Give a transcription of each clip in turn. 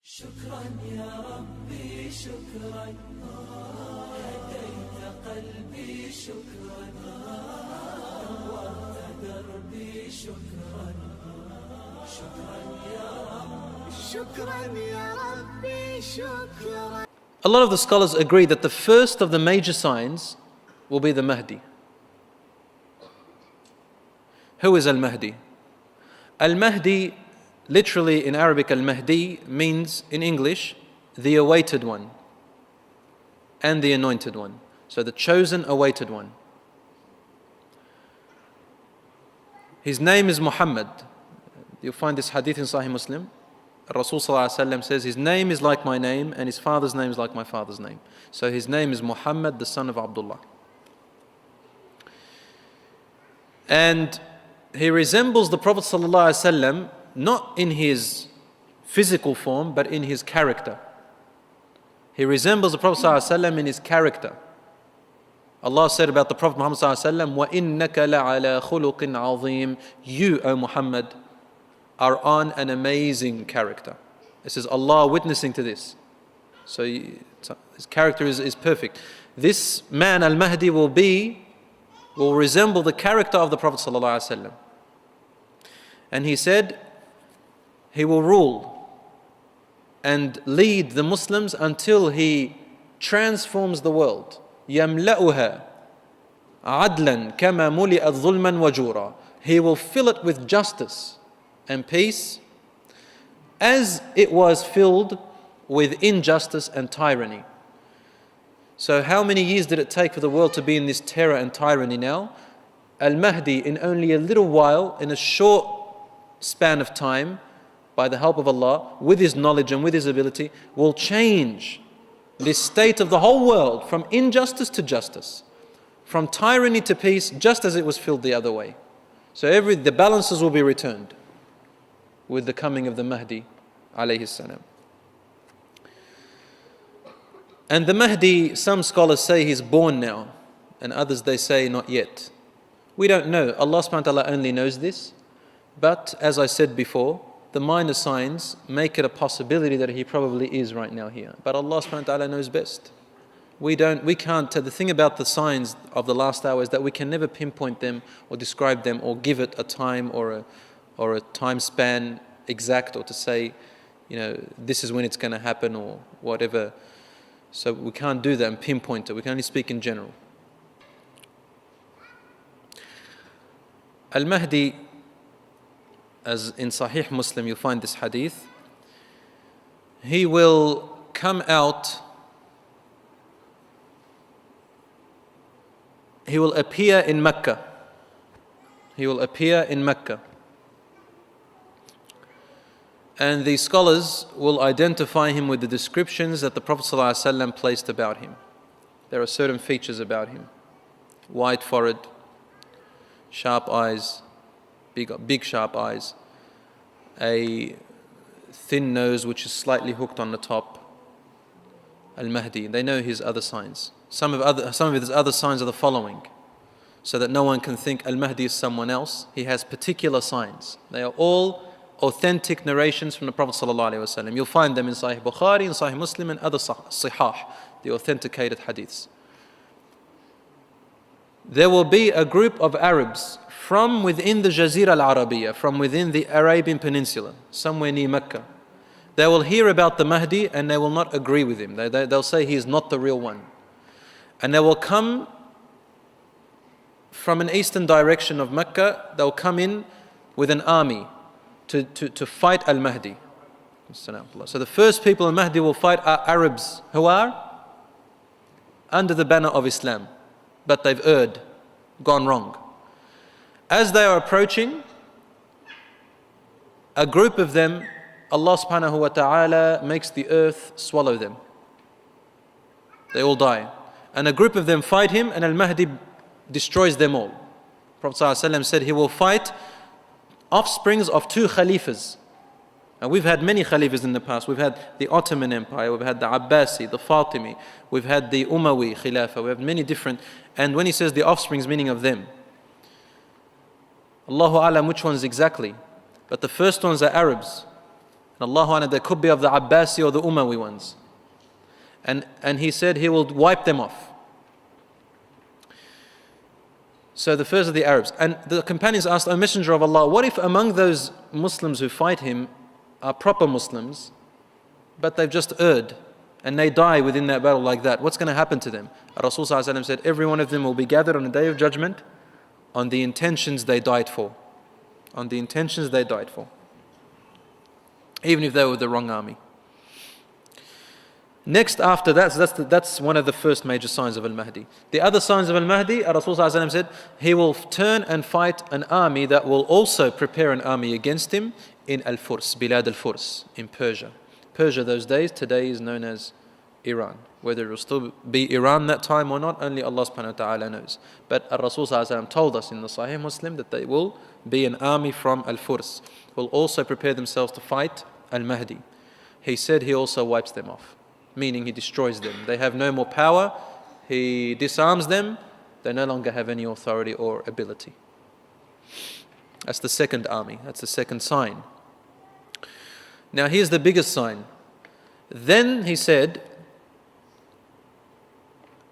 شكرا يا ربي شكرا هديت قلبي شكرا نورت دربي شكرا شكرا يا ربي شكرا يا ربي شكرا. A lot of the scholars agree that the first of the major signs will be the Mahdi. Who is Al-Mahdi? Al-Mahdi, literally in Arabic, Al-Mahdi means in English, the awaited one and the anointed one. So the chosen awaited one. His name is Muhammad. You'll find this hadith in Sahih Muslim. Rasul says, his name is like my name and his father's name is like my father's name. So his name is Muhammad, the son of Abdullah. And he resembles the Prophet ﷺ not in his physical form, but in his character. He resembles the Prophet ﷺ in his character. Allah said about the Prophet Muhammad ﷺ, وَإِنَّكَ لَعَلَى خُلُقٍ عَظِيمٍ. You, O Muhammad, are on an amazing character. This is Allah witnessing to this. So his character is perfect. This man, Al-Mahdi, will resemble the character of the Prophet ﷺ. And he said, he will rule and lead the Muslims until he transforms the world. يَمْلَأُهَا عَدْلًا كَمَا مُلِئَتْ ظُلْمًا وَجُورًا. He will fill it with justice and peace as it was filled with injustice and tyranny. So how many years did it take for the world to be in this terror and tyranny now? Al-Mahdi, in only a little while, in a short span of time, by the help of Allah, with his knowledge and with his ability, will change this state of the whole world from injustice to justice, from tyranny to peace, just as it was filled the other way. So the balances will be returned with the coming of the Mahdi alayhi salam. And the Mahdi, some scholars say he's born now, and others they say not yet. We don't know. Allah subhanahu wa ta'ala only knows this. But as I said before, the minor signs make it a possibility that he probably is right now here. But Allah subhanahu wa ta'ala knows best. We can't. The thing about the signs of the last hour is that we can never pinpoint them or describe them or give it a time or a time span exact, or to say, this is when it's going to happen or whatever. So we can't do that and pinpoint it. We can only speak in general. Al-Mahdi, as in Sahih Muslim, you'll find this hadith. He will come out, he will appear in Mecca. He will appear in Mecca. And the scholars will identify him with the descriptions that the Prophet ﷺ placed about him. There are certain features about him. Wide forehead, sharp eyes, big sharp eyes, a thin nose which is slightly hooked on the top. Al-Mahdi. They know his other signs. Some of his other signs are the following, so that no one can think Al-Mahdi is someone else. He has particular signs. They are all authentic narrations from the Prophet ﷺ. You'll find them in Sahih Bukhari, in Sahih Muslim, and other Sihah, the authenticated hadiths. There will be a group of Arabs from within the Jazira al-Arabiya, from within the Arabian Peninsula, somewhere near Mecca. They will hear about the Mahdi and they will not agree with him. They'll say he is not the real one. And they will come from an eastern direction of Mecca. They'll come in with an army to fight Al-Mahdi. So the first people Al-Mahdi will fight are Arabs who are under the banner of Islam, but they've erred, gone wrong. As they are approaching, a group of them, Allah subhanahu wa ta'ala makes the earth swallow them. They all die. And a group of them fight him, and Al-Mahdi destroys them all. Prophet ﷺ said he will fight offsprings of 2 Khalifas. And we've had many Khalifas in the past. We've had the Ottoman Empire, we've had the Abbasi, the Fatimi, we've had the Umayyad Khilafah, we have many different. And when he says the offsprings, meaning of them, Allahu A'lam which ones exactly. But the first ones are Arabs. And Allahu A'lam, they could be of the Abbasi or the Umayyi ones. And he said he will wipe them off. So the first of the Arabs. And the companions asked, O Messenger of Allah, what if among those Muslims who fight him are proper Muslims, but they've just erred and they die within that battle like that? What's going to happen to them? Rasul ﷺ said, every one of them will be gathered on the day of judgment on the intentions they died for. On the intentions they died for. Even if they were the wrong army. Next after that, so that's one of the first major signs of Al-Mahdi. The other signs of Al-Mahdi, Rasul ﷺ said, he will turn and fight an army that will also prepare an army against him in Al-Furs, Bilad Al-Furs, in Persia. Persia those days, today is known as Iran. Whether it will still be Iran that time or not, only Allah subhanahu wa ta'ala knows. But Rasul ﷺ told us in the Sahih Muslim that they will be an army from Al-Furs, will also prepare themselves to fight Al-Mahdi. He said he also wipes them off. Meaning he destroys them. They have no more power, he disarms them, they no longer have any authority or ability. That's the second army, that's the second sign. Now here's the biggest sign. Then he said,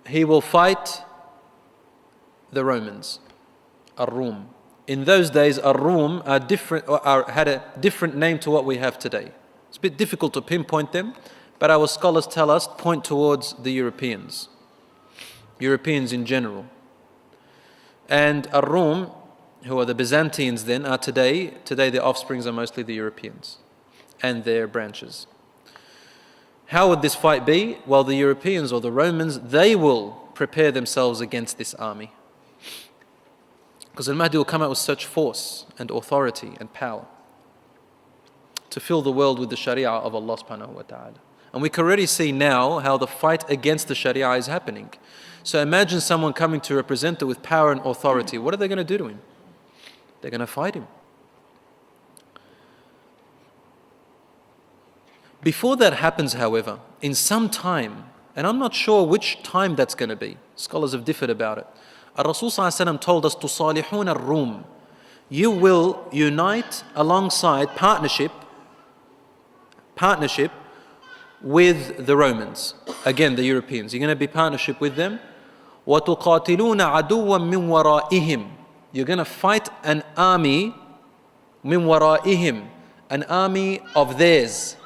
he will fight the Romans, Ar-Rum. In those days, Ar-Rum had a different name to what we have today. It's a bit difficult to pinpoint them, but our scholars tell us, point towards the Europeans in general. And Ar-Rum, who are the Byzantines then, are today their offsprings are mostly the Europeans and their branches. How would this fight be? Well, the Europeans or the Romans, they will prepare themselves against this army. Because Al-Mahdi will come out with such force and authority and power to fill the world with the Sharia of Allah subhanahu wa ta'ala. And we can already see now how the fight against the Sharia is happening. So imagine someone coming to represent it with power and authority. What are they going to do to him? They're going to fight him. Before that happens, however, in some time, and I'm not sure which time that's going to be, scholars have differed about it. Rasul ﷺ told us, "Tusalihun ar-Rum." You will unite alongside partnership with the Romans. Again, the Europeans. You're going to be partnership with them. وَتُقَاتِلُونَ عَدُوًّا مِّن وَرَائِهِمْ. You're going to fight an army مِّن وَرَائِهِمْ, an army of theirs,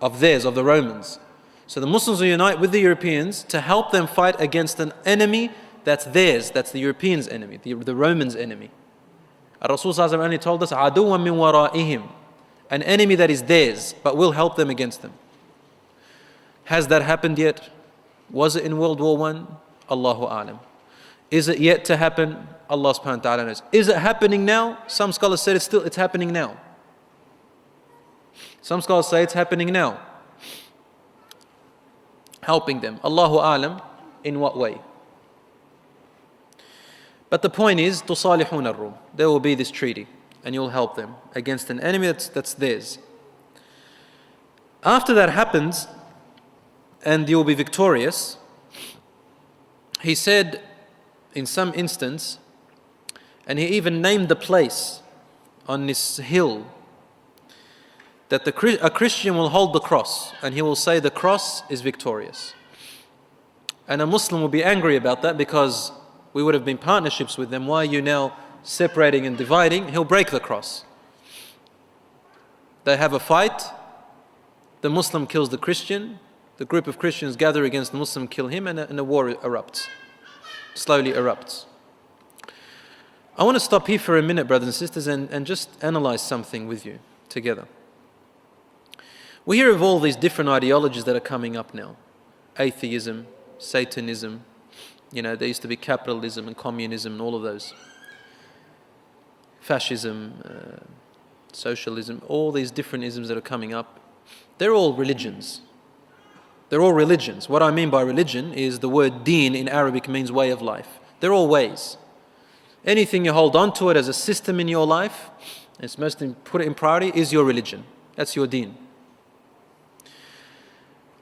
of the Romans. So the Muslims will unite with the Europeans to help them fight against an enemy that's theirs, that's the Europeans' enemy, the Romans' enemy. Rasul ﷺ only told us, عَدُوًّا مِّن وَرَائِهِمْ, an enemy that is theirs, but will help them against them. Has that happened yet? Was it in World War I? Allahu A'lam. Is it yet to happen? Allah subhanahu wa ta'ala knows. Is it happening now? Some scholars said it's happening now. Some scholars say it's happening now. Helping them. Allahu A'lam, in what way? But the point is, tusalihun ar-Rum. There will be this treaty, and you'll help them against an enemy that's theirs. After that happens, and you will be victorious, he said in some instance, and he even named the place on this hill, that a Christian will hold the cross and he will say the cross is victorious. And a Muslim will be angry about that because we would have been partnerships with them. Why are you now separating and dividing? He'll break the cross. They have a fight, the Muslim kills the Christian, the group of Christians gather against the Muslim, kill him, and a war erupts, slowly erupts. I want to stop here for a minute, brothers and sisters, and just analyze something with you together. We hear of all these different ideologies that are coming up now. Atheism, Satanism, there used to be capitalism and communism and all of those. Fascism, socialism, all these different isms that are coming up. They're all religions. They're all religions. What I mean by religion is the word deen in Arabic means way of life. They're all ways. Anything you hold on to it as a system in your life, it's put it in priority, is your religion. That's your deen.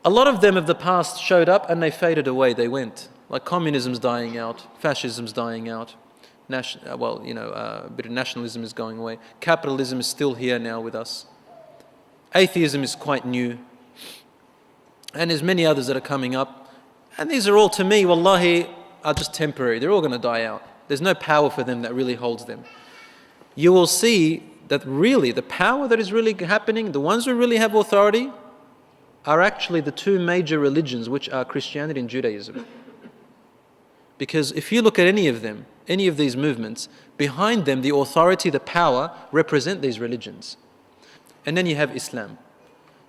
A lot of them of the past showed up and they faded away, they went. Like communism's dying out, fascism's dying out, a bit of nationalism is going away. Capitalism is still here now with us. Atheism is quite new. And there's many others that are coming up. And these are all, to me, wallahi, are just temporary. They're all going to die out. There's no power for them that really holds them. You will see that really the power that is really happening, the ones who really have authority, are actually the two major religions, which are Christianity and Judaism. Because if you look at any of them, any of these movements, behind them, the authority, the power, represent these religions. And then you have Islam.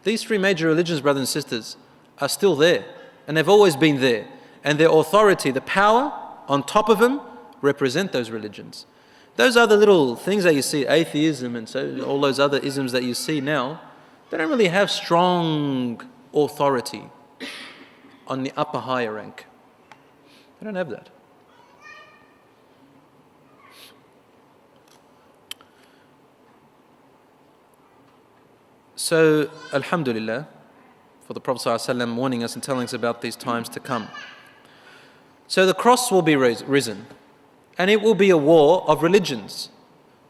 These three major religions, brothers and sisters, are still there. And they've always been there. And their authority, the power on top of them, represent those religions. Those other little things that you see, atheism and so all those other isms that you see now, they don't really have strong authority on the upper higher rank. They don't have that. So, alhamdulillah, for the Prophet ﷺ warning us and telling us about these times to come. So the cross will be risen, and it will be a war of religions,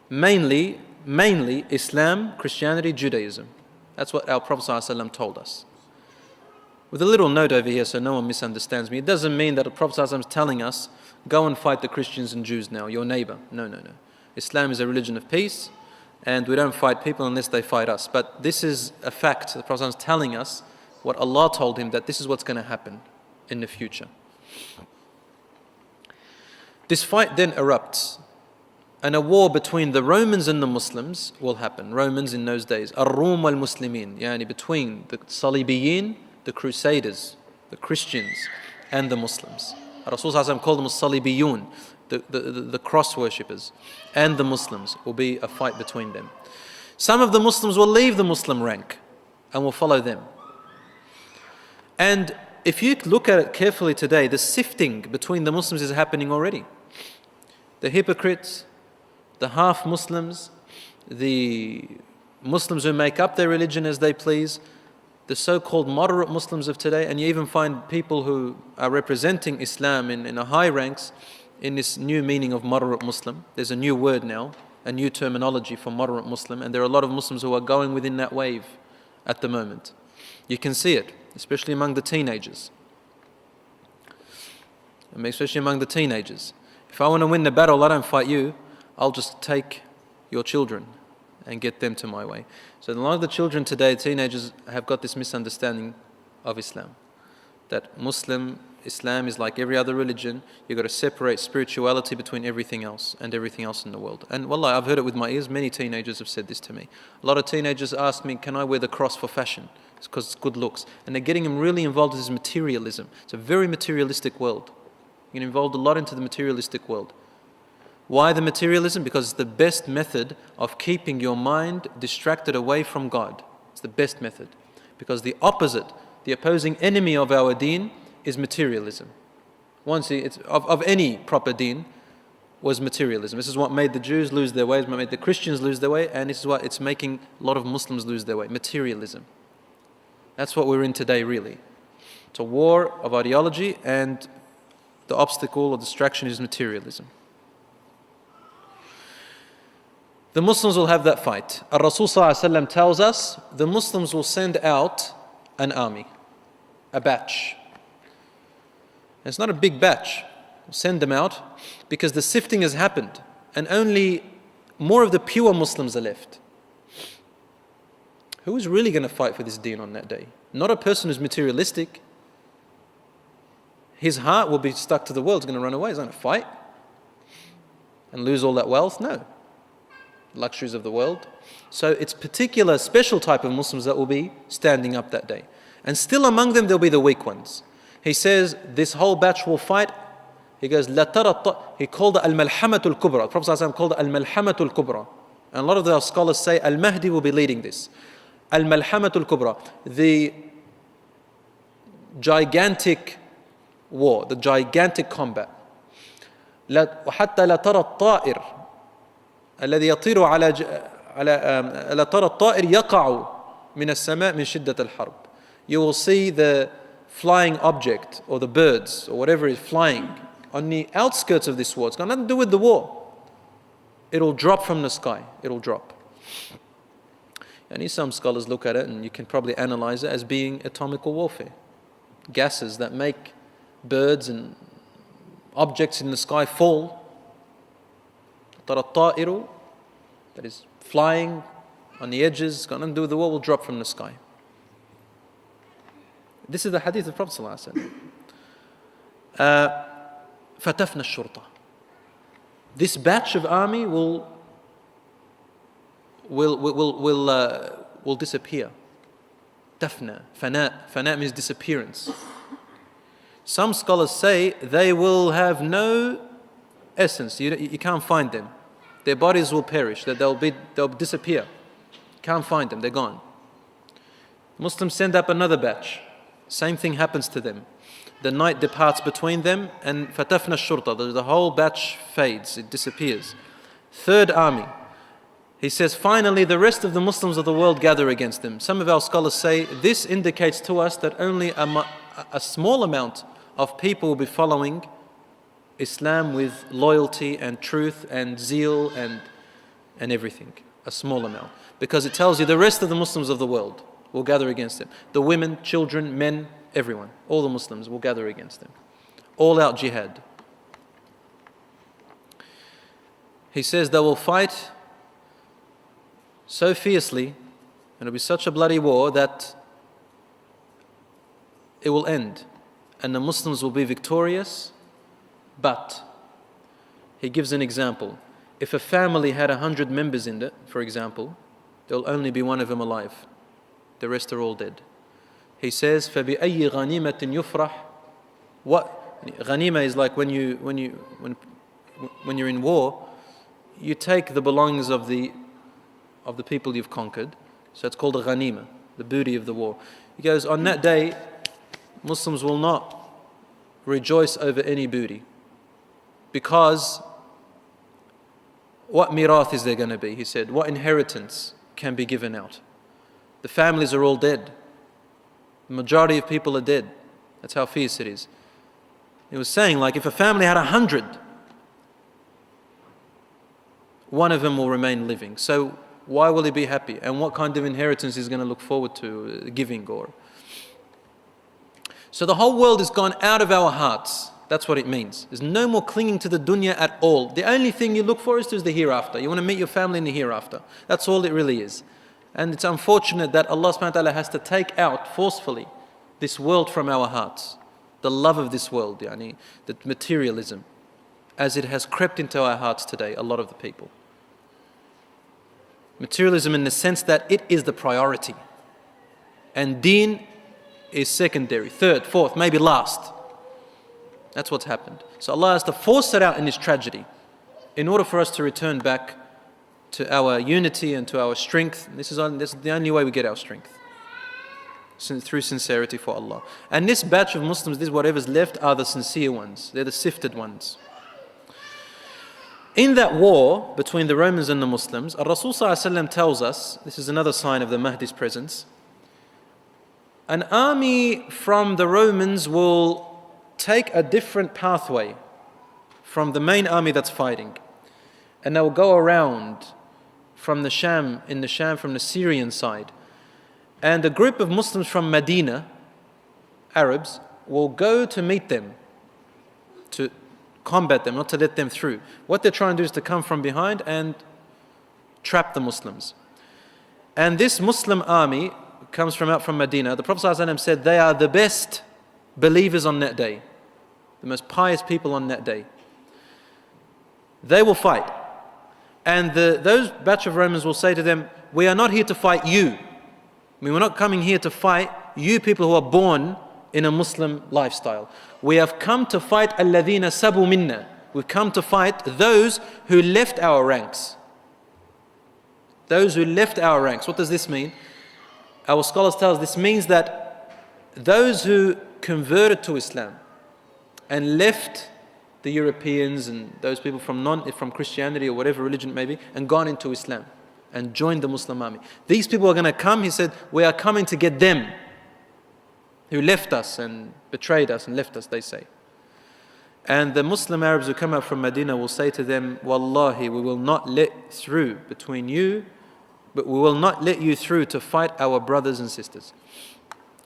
mainly Islam, Christianity, Judaism. That's what our Prophet ﷺ told us. With a little note over here so no one misunderstands me, it doesn't mean that the Prophet ﷺ is telling us, go and fight the Christians and Jews now, your neighbor. No. Islam is a religion of peace, and we don't fight people unless they fight us. But this is a fact. The Prophet ﷺ is telling us what Allah told him, that this is what's going to happen in the future. This fight then erupts, and a war between the Romans and the Muslims will happen. Romans in those days, Ar-Rum wal-Muslimin, yani between the Salibiyin, the Crusaders, the Christians, and the Muslims. Rasulullah called them Salibiyun, the cross worshippers, and the Muslims. Will be a fight between them. Some of the Muslims will leave the Muslim rank and will follow them. And if you look at it carefully today, the sifting between the Muslims is happening already. The hypocrites, the half-Muslims, the Muslims who make up their religion as they please, the so-called moderate Muslims of today, and you even find people who are representing Islam in the high ranks in this new meaning of moderate Muslim. There's a new word now, a new terminology for moderate Muslim, and there are a lot of Muslims who are going within that wave at the moment. You can see it, especially among the teenagers. Especially among the teenagers. If I want to win the battle, I don't fight you. I'll just take your children and get them to my way. So a lot of the children today, teenagers, have got this misunderstanding of Islam. That Islam is like every other religion. You've got to separate spirituality between everything else and everything else in the world. And wallah, I've heard it with my ears. Many teenagers have said this to me. A lot of teenagers ask me, can I wear the cross for fashion? It's because it's good looks. And they're getting them really involved in this materialism. It's a very materialistic world. You get involved a lot into the materialistic world. Why the materialism? Because it's the best method of keeping your mind distracted away from God. It's the best method. Because the opposite, the opposing enemy of our deen is materialism. It's of any proper deen was materialism. This is what made the Jews lose their way, it's what made the Christians lose their way, and this is what it's making a lot of Muslims lose their way. Materialism. That's what we're in today, really. It's a war of ideology, and the obstacle or distraction is materialism. The Muslims will have that fight. Rasul ﷺ tells us the Muslims will send out an army, a batch. And it's not a big batch. We'll send them out because the sifting has happened and only more of the pure Muslims are left. Who is really going to fight for this deen on that day? Not a person who's materialistic. His heart will be stuck to the world. He's going to run away. He's not going to fight and lose all that wealth. No. Luxuries of the world. So it's particular special type of Muslims that will be standing up that day. And still among them there'll be the weak ones. He says this whole batch will fight. He goes, he called it al-malhamatul kubra. The Prophet ﷺ called it al-malhamatul kubra. And a lot of the scholars say al-Mahdi will be leading this. Al-malhamatul kubra. The gigantic war, the gigantic combat. وحتى لا ترى الطائر الذي يطير على لا ترى الطائر يقع من السماء من شدة الحرب. You will see the flying object or the birds or whatever is flying on the outskirts of this war. It's got nothing to do with the war. It'll drop from the sky. It'll drop. And some scholars look at it, and you can probably analyze it as being atomical warfare. Gases that make birds and objects in the sky fall. Ta'iru, that is flying on the edges, got nothing to do with the wall, will drop from the sky. This is the hadith of the Prophet ﷺ. فَتَفْنَى الشُّرْطَةِ. This batch of army will disappear. Tafna, fana means disappearance. Some scholars say they will have no essence. You can't find them. Their bodies will perish. That they'll disappear. Can't find them. They're gone. Muslims send up another batch. Same thing happens to them. The night departs between them, and fatafna shurta, the whole batch fades. It disappears. Third army. He says, finally, the rest of the Muslims of the world gather against them. Some of our scholars say this indicates to us that only a small amount of people will be following Islam with loyalty and truth and zeal and everything. A small amount. Because it tells you the rest of the Muslims of the world will gather against them. The women, children, men, everyone. All the Muslims will gather against them. All out jihad. He says they will fight so fiercely, and it'll be such a bloody war that it will end. And the Muslims will be victorious. But he gives an example. If a family had 100 members in it, for example, there will only be one of them alive. The rest are all dead. He says, فَبِأَيِّ غَنِيمَةٍ يُفْرَحْ. What ghanima is like when you're in war, you take the belongings of the people you've conquered. So it's called a ghanima, the booty of the war. He goes, on that day, Muslims will not rejoice over any booty. Because what mirath is there going to be? He said, what inheritance can be given out? The families are all dead. The majority of people are dead. That's how fierce it is. He was saying, like, if a family had 100, one of them will remain living. So why will he be happy? And what kind of inheritance is going to look forward to giving? So the whole world has gone out of our hearts. That's what it means. There's no more clinging to the dunya at all. The only thing you look for is the hereafter. You want to meet your family in the hereafter. That's all it really is. And it's unfortunate that Allah subhanahu wa ta'ala has to take out forcefully this world from our hearts. The love of this world, the materialism, as it has crept into our hearts today, a lot of the people. Materialism in the sense that it is the priority. And deen is secondary, third, fourth, maybe last. That's what's happened. So Allah has to force it out in this tragedy in order for us to return back to our unity and to our strength. This is the only way we get our strength. Through sincerity for Allah. And this batch of Muslims, this whatever's left, are the sincere ones. They're the sifted ones. In that war between the Romans and the Muslims, Rasul ﷺ tells us, this is another sign of the Mahdi's presence, an army from the Romans will take a different pathway from the main army that's fighting. And they'll go around from the Sham, from the Syrian side. And a group of Muslims from Medina, Arabs, will go to meet them, to combat them, not to let them through. What they're trying to do is to come from behind and trap the Muslims. And this Muslim army comes out from Medina. The Prophet ﷺ said they are the best believers on that day, the most pious people on that day. They will fight. And those batch of Romans will say to them, we are not here to fight you. We're not coming here to fight you people who are born in a Muslim lifestyle. We have come to fight الَّذِينَ سَبُوا مِنَّا. We've come to fight those who left our ranks. Those who left our ranks. What does this mean? Our scholars tell us this means that those who converted to Islam and left the Europeans and those people from Christianity or whatever religion it may be, and gone into Islam and joined the Muslim army. These people are going to come, he said, we are coming to get them who left us and betrayed us and left us, they say. And the Muslim Arabs who come out from Medina will say to them, Wallahi, we will not let through between you but we will not let you through to fight our brothers and sisters.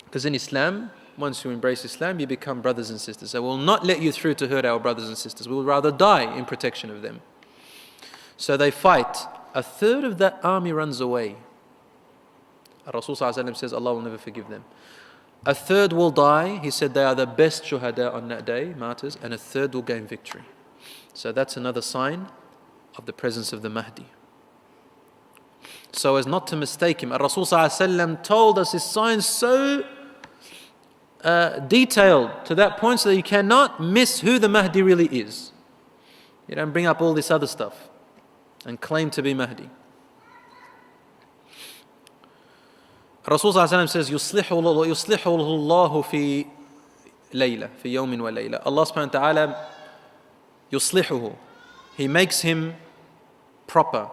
Because in Islam, once you embrace Islam, you become brothers and sisters. So we will not let you through to hurt our brothers and sisters. We will rather die in protection of them. So they fight. A third of that army runs away. Rasul says, Allah will never forgive them. A third will die. He said they are the best shuhada on that day, martyrs, and a third will gain victory. So that's another sign of the presence of the Mahdi. So as not to mistake him, Rasul told us his signs so detailed to that point so that you cannot miss who the Mahdi really is. You don't bring up all this other stuff and claim to be Mahdi. Rasul says, يُصْلِحُ اللَّهُ فِي لَيْلَةٍ فِي يَوْمٍ وَلَيْلَةٍ. Allah subhanahu wa ta'ala, يُصْلِحُهُ. He makes him proper,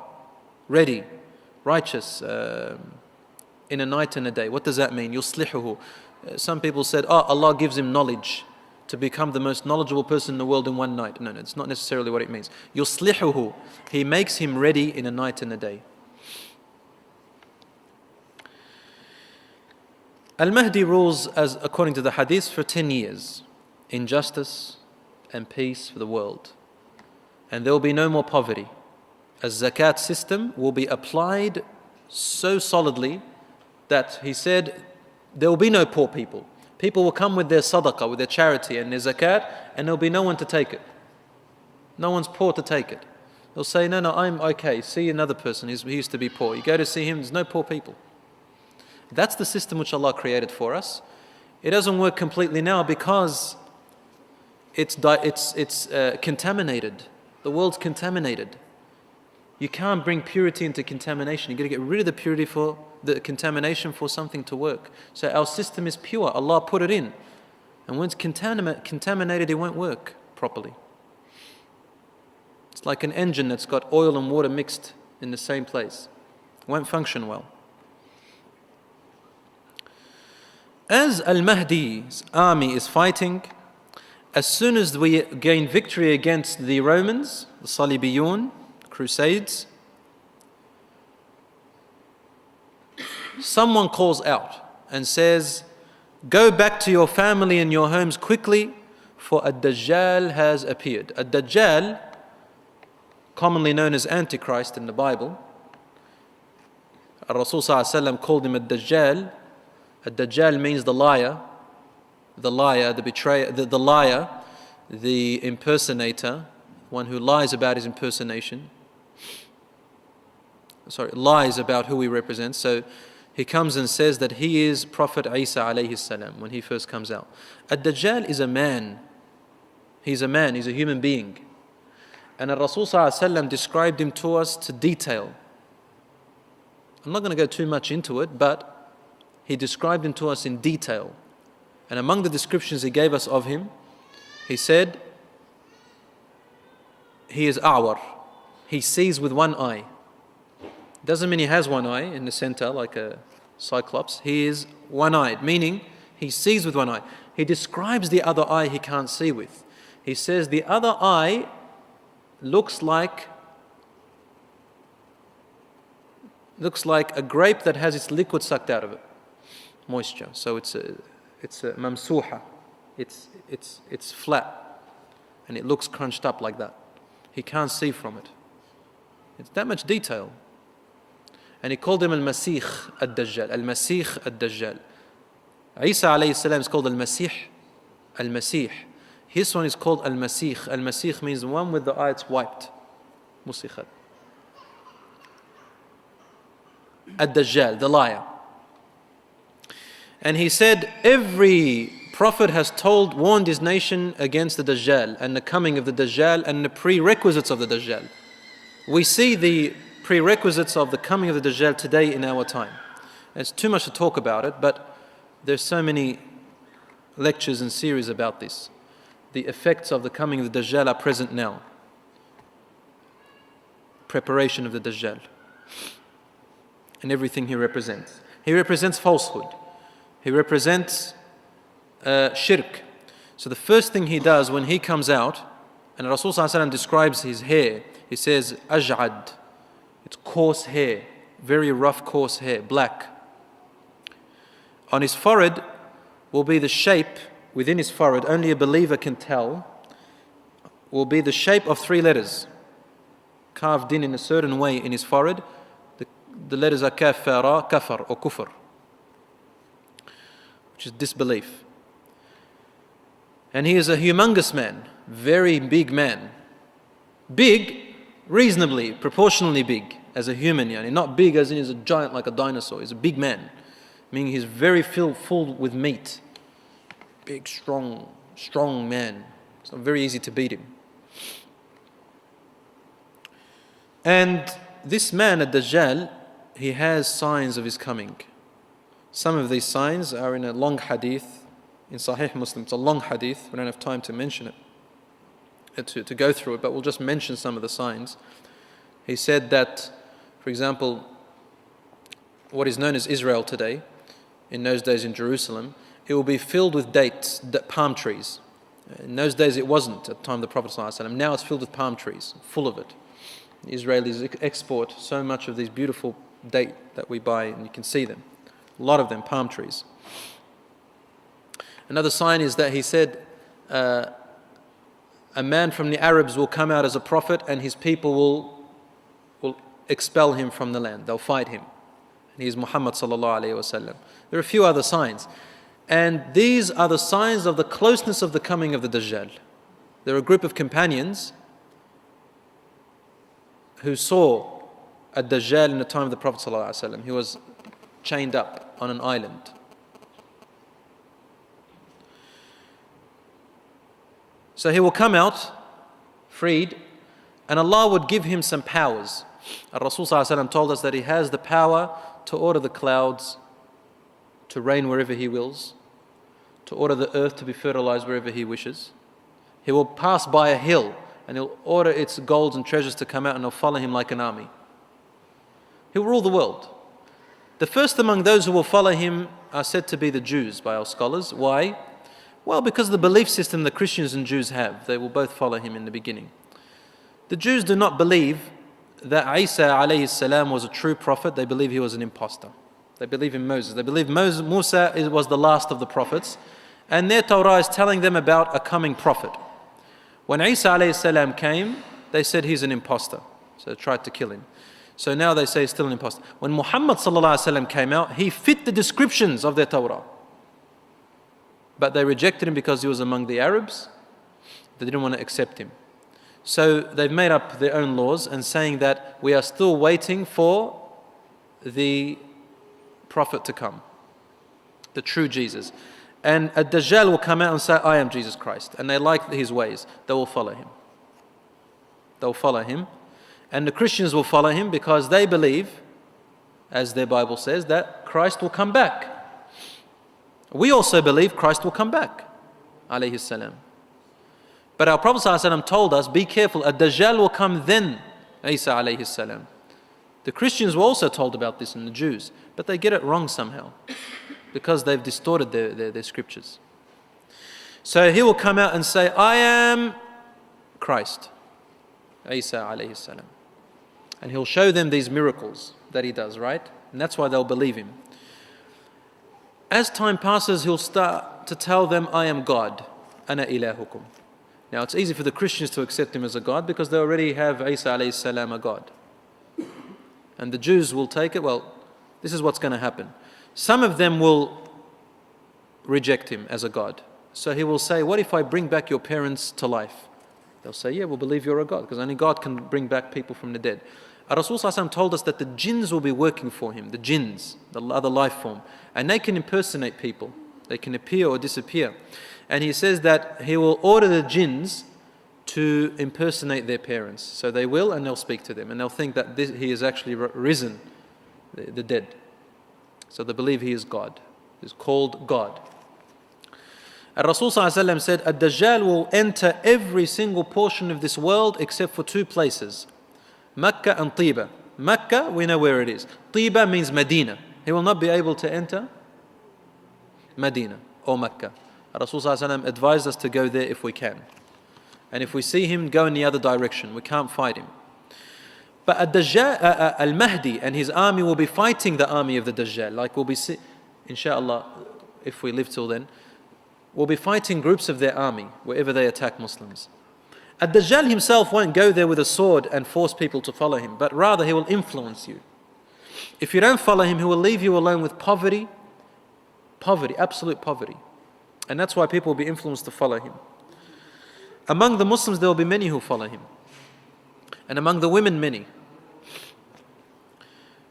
ready, righteous in a night and a day. What does that mean? يُصْلِحُهُ. Some people said, Allah gives him knowledge to become the most knowledgeable person in the world in one night. No, it's not necessarily what it means. يُصْلِحُهُ. He makes him ready in a night and a day. Al-Mahdi rules, as according to the hadith, for 10 years in justice and peace for the world. And there will be no more poverty. A zakat system will be applied so solidly that he said there will be no poor people. People will come with their sadaqah, with their charity and their zakat, and there will be no one to take it. No one's poor to take it. They'll say, no, I'm okay. See another person, he used to be poor. You go to see him, there's no poor people. That's the system which Allah created for us. It doesn't work completely now because it's contaminated. The world's contaminated. You can't bring purity into contamination. You've got to get rid of the purity for the contamination for something to work. So our system is pure. Allah put it in. And when it's contaminated, it won't work properly. It's like an engine that's got oil and water mixed in the same place. It won't function well. As Al-Mahdi's army is fighting, as soon as we gain victory against the Romans, the Salibiyun, Crusades, someone calls out and says, go back to your family and your homes quickly, for Ad-Dajjal has appeared. Ad-Dajjal, commonly known as Antichrist in the Bible, Rasul called him Ad-Dajjal. Ad-Dajjal means the liar, the betrayer, the liar, the impersonator, one who lies about his impersonation. Lies about who he represents. So he comes and says that he is Prophet Isa alayhi salam when he first comes out. Ad-Dajjal is a man. He's a man, he's a human being. And Rasul described him to us to detail. I'm not going to go too much into it, but he described him to us in detail. And among the descriptions he gave us of him, he said, he is a'war. He sees with one eye. Doesn't mean he has one eye in the center like a cyclops. He is one-eyed, meaning he sees with one eye. He describes the other eye he can't see with. He says the other eye looks like a grape that has its liquid sucked out of it. Moisture. So it's a mamsuha. It's flat and it looks crunched up like that. He can't see from it. It's that much detail. And he called him Al-Masih Ad-Dajjal. Al-Masih Ad-Dajjal. Isa alayhi salam is called Al-Masih. Al-Masih. His one is called Al-Masih. Al-Masih means the one with the eye it's wiped. Musikhat. Ad-Dajjal, the liar. And he said, every prophet has warned his nation against the Dajjal and the coming of the Dajjal and the prerequisites of the Dajjal. We see the prerequisites of the coming of the Dajjal today in our time. It's too much to talk about it, but there's so many lectures and series about this. The effects of the coming of the Dajjal are present now. Preparation of the Dajjal and everything he represents. He represents falsehood. He represents shirk. So the first thing he does when he comes out, and Rasul describes his hair, he says, aj'ad, it's coarse hair, very rough, coarse hair, black. On his forehead will be the shape, within his forehead, only a believer can tell, will be the shape of 3 letters, carved in a certain way in his forehead. The letters are kafara, kafar or kufr, which is disbelief. And he is a humongous man, very big man. Big, reasonably, proportionally big as a human, yani. Not big as in he's a giant like a dinosaur. He's a big man, meaning he's very full with meat. Big, strong man. It's not very easy to beat him. And this man, Ad-Dajjal, he has signs of his coming. Some of these signs are in a long hadith, in Sahih Muslim. It's a long hadith, we don't have time to mention it, to go through it, but we'll just mention some of the signs. He said that, for example, what is known as Israel today, in those days in Jerusalem, it will be filled with dates, palm trees. In those days it wasn't at the time of the Prophet ﷺ. Now it's filled with palm trees, full of it. The Israelis export so much of these beautiful date that we buy, and you can see them. A lot of them, palm trees. Another sign is that he said, a man from the Arabs will come out as a prophet and his people will expel him from the land. They'll fight him. And he is Muhammad sallallahu alayhi wa sallam. There are a few other signs. And these are the signs of the closeness of the coming of the Dajjal. There are a group of companions who saw a Dajjal in the time of the Prophet ﷺ. He was chained up on an island. So he will come out freed, and Allah would give him some powers. Rasul ﷺ told us that he has the power to order the clouds to rain wherever he wills, to order the earth to be fertilized wherever he wishes. He will pass by a hill and he'll order its golds and treasures to come out, and they'll follow him like an army. He'll rule the world. The first among those who will follow him are said to be the Jews by our scholars. Why? Well, because of the belief system the Christians and Jews have. They will both follow him in the beginning. The Jews do not believe that Isa alayhi salam was a true prophet. They believe he was an impostor. They believe in Moses. They believe Musa was the last of the prophets, and their Torah is telling them about a coming prophet. When Isa alayhi salam came, they said he's an impostor. So they tried to kill him. So now they say he's still an impostor. When Muhammad sallallahu alaihi wasallam came out, he fit the descriptions of their Torah. But they rejected him because he was among the Arabs. They didn't want to accept him. So they've made up their own laws and saying that we are still waiting for the prophet to come, the true Jesus. And a Dajjal will come out and say, I am Jesus Christ. And they like his ways. They will follow him. They'll follow him. And the Christians will follow him because they believe, as their Bible says, that Christ will come back. We also believe Christ will come back, alayhi salam. But our Prophet ﷺ told us, be careful, a Dajjal will come then, Isa alayhi salam. The Christians were also told about this, and the Jews, but they get it wrong somehow because they've distorted their scriptures. So he will come out and say, I am Christ, Isa alayhi salam. And he'll show them these miracles that he does, right? And that's why they'll believe him. As time passes, he'll start to tell them, I am God, ana ilahukum. Now it's easy for the Christians to accept him as a God because they already have Isa alayhi salam a God. And the Jews will take it, well, this is what's going to happen. Some of them will reject him as a God. So he will say, what if I bring back your parents to life? They'll say, yeah, we'll believe you're a God, because only God can bring back people from the dead. Rasul ﷺ told us that the jinns will be working for him, the jinns, the other life form, and they can impersonate people. They can appear or disappear. And he says that he will order the jinns to impersonate their parents. So they will, and they'll speak to them, and they'll think that he is actually risen, the dead. So they believe he is God. He's called God. And Rasul ﷺ said, a Dajjal will enter every single portion of this world except for 2 places, Mecca and Tiba. Mecca, we know where it is. Tiba means Medina. He will not be able to enter Medina or Mecca. Rasul ﷺ advised us to go there if we can. And if we see him, go in the other direction. We can't fight him. But Al-Mahdi and his army will be fighting the army of the Dajjal. Like we'll be, inshallah, if we live till then, we'll be fighting groups of their army wherever they attack Muslims. Ad-Dajjal himself won't go there with a sword and force people to follow him, but rather he will influence you. If you don't follow him, he will leave you alone with poverty, absolute poverty. And that's why people will be influenced to follow him. Among the Muslims, there will be many who follow him. And among the women, many.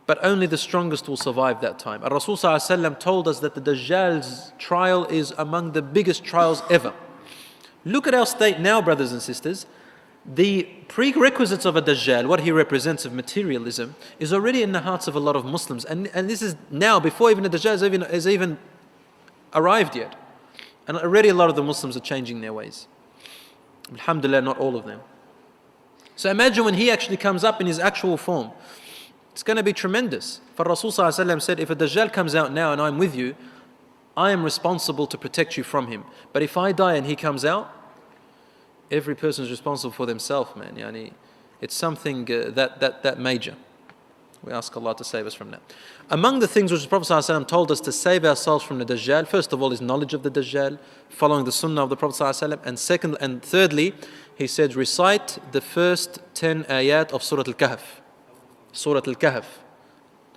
But only the strongest will survive that time. Rasul ﷺ told us that the Dajjal's trial is among the biggest trials ever. Look at our state now, brothers and sisters. The prerequisites of a Dajjal, what he represents of materialism, is already in the hearts of a lot of Muslims. And this is now, before even the Dajjal is even arrived yet. And already a lot of the Muslims are changing their ways. Alhamdulillah, not all of them. So imagine when he actually comes up in his actual form. It's going to be tremendous. For Rasul ﷺ said, if a Dajjal comes out now and I'm with you, I am responsible to protect you from him. But if I die and he comes out, every person is responsible for themselves, man. Yani, it's something that major. We ask Allah to save us from that. Among the things which the Prophet ﷺ told us to save ourselves from the Dajjal, first of all is knowledge of the Dajjal, following the Sunnah of the Prophet ﷺ, and thirdly, he said recite the first 10 ayat of Surah Al-Kahf. Surah Al-Kahf.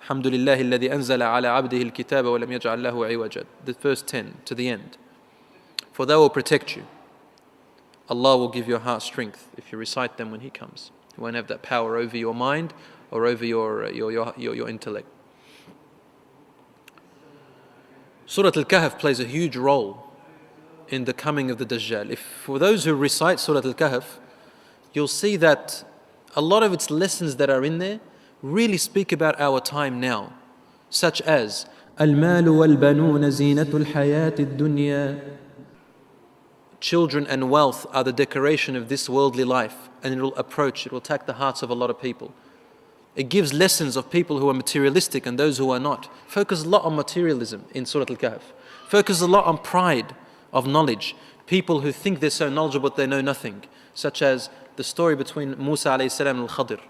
Alhamdulillah alladhi anzala ala abdihi al-kitaba wa lam yaj'al lahu iwaja. The first 10 to the end. For they will protect you. Allah will give your heart strength if you recite them when He comes. He won't have that power over your mind or over your intellect. Surah Al-Kahf plays a huge role in the coming of the Dajjal. If for those who recite Surah Al-Kahf, you'll see that a lot of its lessons that are in there really speak about our time now, such as Al-Malu wal-Banuna Zinatul Hayat ad-Dunya. Children and wealth are the decoration of this worldly life, and it will attack the hearts of a lot of people. It gives lessons of people who are materialistic and those who are not. Focus a lot on materialism in Surah Al-Kahf. Focus a lot on pride of knowledge. People who think they're so knowledgeable but they know nothing. Such as the story between Musa alayhi salam and Al-Khadir.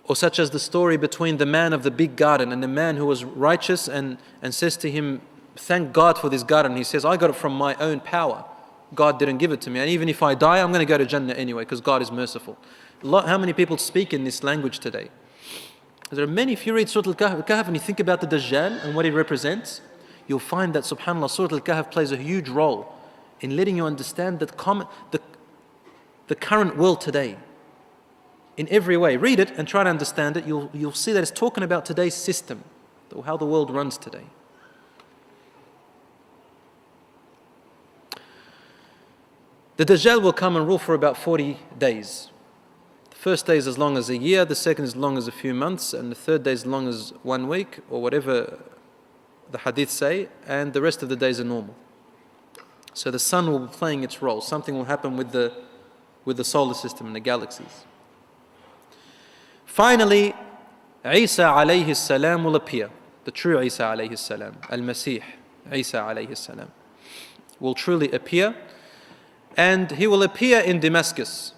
Or such as the story between the man of the big garden and the man who was righteous and says to him, thank God for this garden. He says, I got it from my own power. God didn't give it to me. And even if I die, I'm going to go to Jannah anyway because God is merciful. How many people speak in this language today? There are many. If you read Surah Al-Kahf and you think about the Dajjal and what it represents, you'll find that subhanAllah, Surah Al-Kahf plays a huge role in letting you understand that the current world today in every way. Read it and try to understand it. You'll see that it's talking about today's system, how the world runs today. The Dajjal will come and rule for about 40 days. The first day is as long as a year, the second is as long as a few months, and the third day is as long as 1 week, or whatever the hadith say, and the rest of the days are normal. So the sun will be playing its role. Something will happen with the solar system and the galaxies. Finally, Isa alayhi salam will appear. The true Isa alayhi salam, Al-Masih, Isa alayhi salam, will truly appear. And he will appear in Damascus.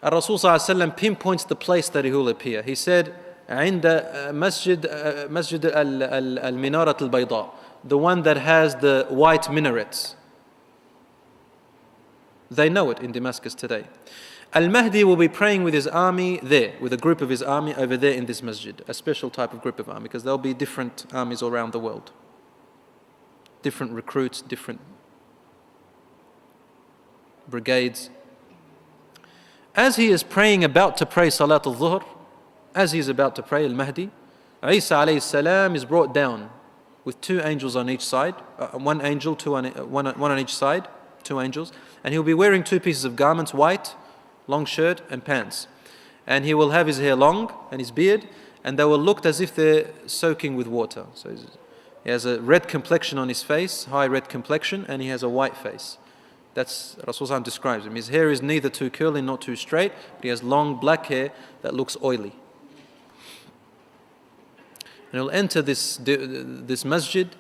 Rasul ﷺ pinpoints the place that he will appear. He said, عند مسجد المنارة البيضاء, the one that has the white minarets. They know it in Damascus today. Al-Mahdi will be praying with his army there, with a group of his army over there in this masjid, a special type of group of army, because there'll be different armies all around the world. Different recruits, different brigades. As he is praying, about to pray Salat al-Dhuhr, as he is about to pray Al-Mahdi, Isa alayhi salam is brought down with 2 angels on each side, one angel, one on each side, 2 angels, and he'll be wearing 2 pieces of garments, white, long shirt and pants. And he will have his hair long and his beard, and they will look as if they're soaking with water. So he has a red complexion on his face, high red complexion, and he has a white face. That's Rasul describes him. His hair is neither too curly nor too straight, but he has long black hair that looks oily. And he'll enter this masjid,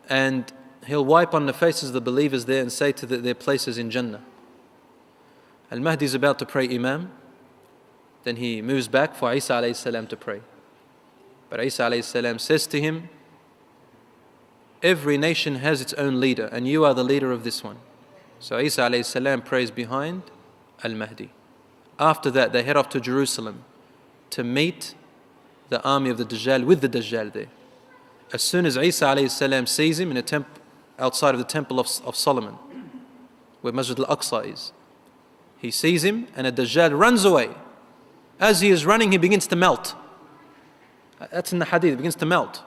and he'll wipe on the faces of the believers there and say to their places in Jannah. Al-Mahdi is about to pray Imam, Then he moves back for Isa alayhi salam to pray. But Isa alayhi salam says to him, every nation has its own leader, and you are the leader of this one. So Isa alayhi salam prays behind al-Mahdi. After that, they head off to Jerusalem to meet the army of the Dajjal with the Dajjal there. As soon as Isa alayhi salam sees him in a temple outside of the temple of Solomon, where Masjid al-Aqsa is, he sees him and a Dajjal runs away. As he is running, he begins to melt. That's in the hadith, he begins to melt.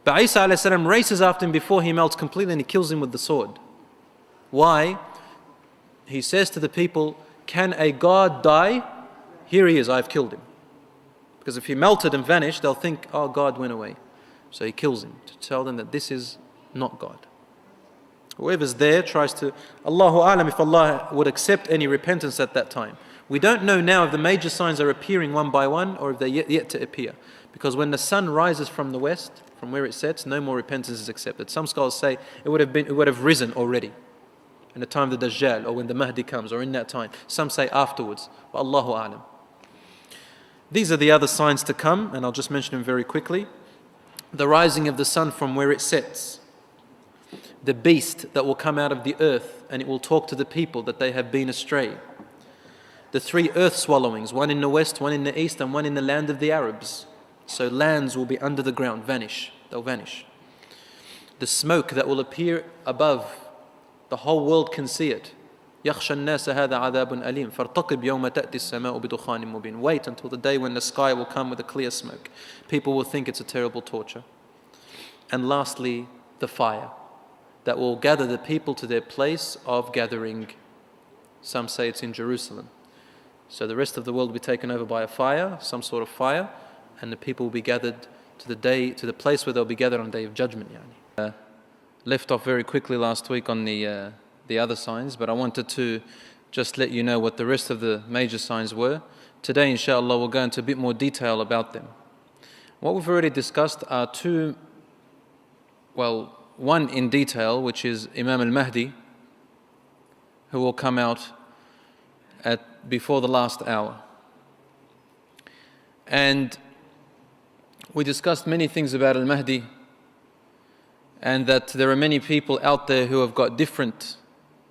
But Isa alayhi salam races after him before he melts completely, and he kills him with the sword. Why? He says to the people, can a God die? Here he is, I've killed him. Because if he melted and vanished, they'll think, oh, God went away. So he kills him to tell them that this is not God. Whoever's there tries to, Allahu Alam, if Allah would accept any repentance at that time. We don't know now if the major signs are appearing one by one or if they're yet to appear. Because when the sun rises from the west, from where it sets, no more repentance is accepted. Some scholars say it would have risen already in the time of the Dajjal, or when the Mahdi comes, or in that time. Some say afterwards, but Allahu Alam. These are the other signs to come, and I'll just mention them very quickly. The rising of the sun from where it sets. The beast that will come out of the earth, and it will talk to the people that they have been astray. The 3 earth swallowings, one in the west, one in the east, and one in the land of the Arabs. So lands will be under the ground, vanish. They'll vanish. The smoke that will appear above, the whole world can see it. يَخْشَى النَّاسَ هَذَا عَذَابٌ أَلِيمٌ فَارْتَقِبْ يَوْمَ تَأْتِي السَّمَاءُ بِدُخَانٍ مُبِينٍ. Wait until the day when the sky will come with a clear smoke. People will think it's a terrible torture. And lastly, the fire that will gather the people to their place of gathering. Some say it's in Jerusalem. So the rest of the world will be taken over by a fire, some sort of fire, and the people will be gathered to the place where they'll be gathered on the Day of Judgment. Left off very quickly last week on the other signs, but I wanted to just let you know what the rest of the major signs were. Today, inshallah, we'll go into a bit more detail about them. What we've already discussed are one in detail, which is Imam al-Mahdi, who will come out before the last hour. And we discussed many things about al-Mahdi, and that there are many people out there who have got different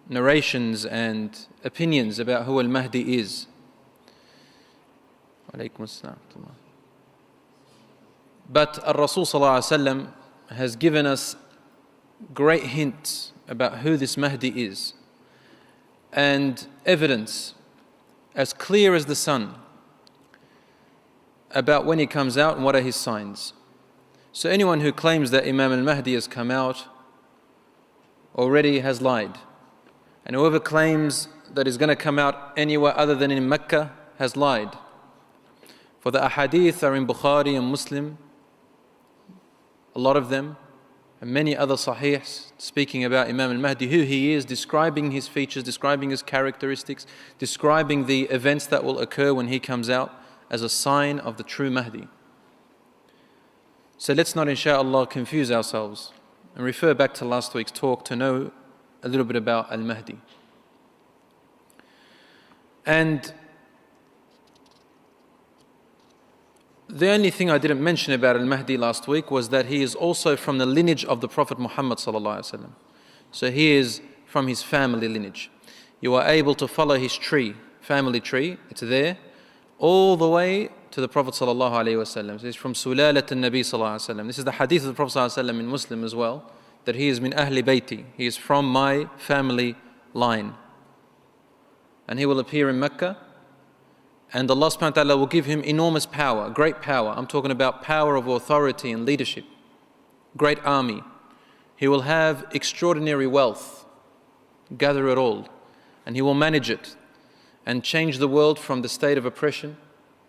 narrations and opinions about who al-Mahdi is. But Ar-Rasul ﷺ has given us great hints about who this Mahdi is, and evidence as clear as the sun about when he comes out and what are his signs. So anyone who claims that Imam al-Mahdi has come out already has lied. And whoever claims that he's going to come out anywhere other than in Mecca has lied. For the ahadith are in Bukhari and Muslim, a lot of them, and many other sahihs speaking about Imam al-Mahdi, who he is, describing his features, describing his characteristics, describing the events that will occur when he comes out as a sign of the true Mahdi. So let's not, insha'Allah, confuse ourselves and refer back to last week's talk to know a little bit about al-Mahdi. And the only thing I didn't mention about al-Mahdi last week was that he is also from the lineage of the Prophet Muhammad ﷺ. So he is from his family lineage. You are able to follow his tree, family tree, it's there, all the way to the Prophet ﷺ. So he's from Sulalat al-Nabi ﷺ. This is the hadith of the Prophet ﷺ in Muslim as well, that he is min ahli bayti, he is from my family line. And he will appear in Mecca, and Allah subhanahu wa ta'ala will give him enormous power, great power. I'm talking about power of authority and leadership, great army. He will have extraordinary wealth, gather it all, and he will manage it and change the world from the state of oppression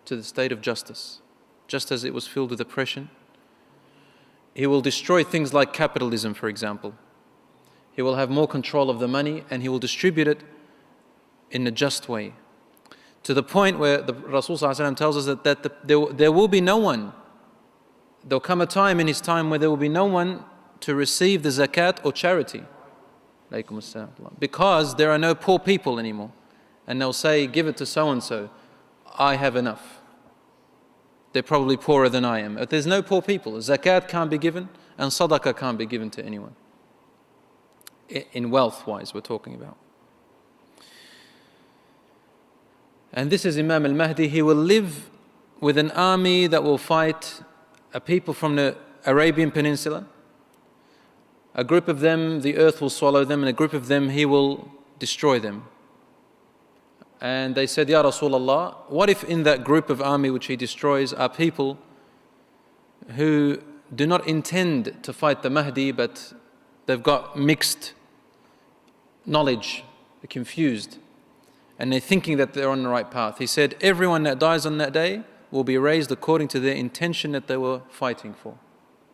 to the state of justice. Just as it was filled with oppression, he will destroy things like capitalism, for example. He will have more control of the money, and he will distribute it in a just way. To the point where the Rasul ﷺ tells us that there will be no one. There will come a time in his time where there will be no one to receive the zakat or charity. Because there are no poor people anymore. And they'll say, give it to so-and-so. I have enough. They're probably poorer than I am. But there's no poor people. Zakat can't be given and sadaqah can't be given to anyone. In wealth-wise, we're talking about. And this is Imam al-Mahdi. He will live with an army that will fight a people from the Arabian Peninsula. A group of them, the earth will swallow them, and a group of them, he will destroy them. And they said, Ya Rasulullah, what if in that group of army which he destroys are people who do not intend to fight the Mahdi, but they've got mixed knowledge, they're confused, and they're thinking that they're on the right path. He said, everyone that dies on that day will be raised according to their intention that they were fighting for.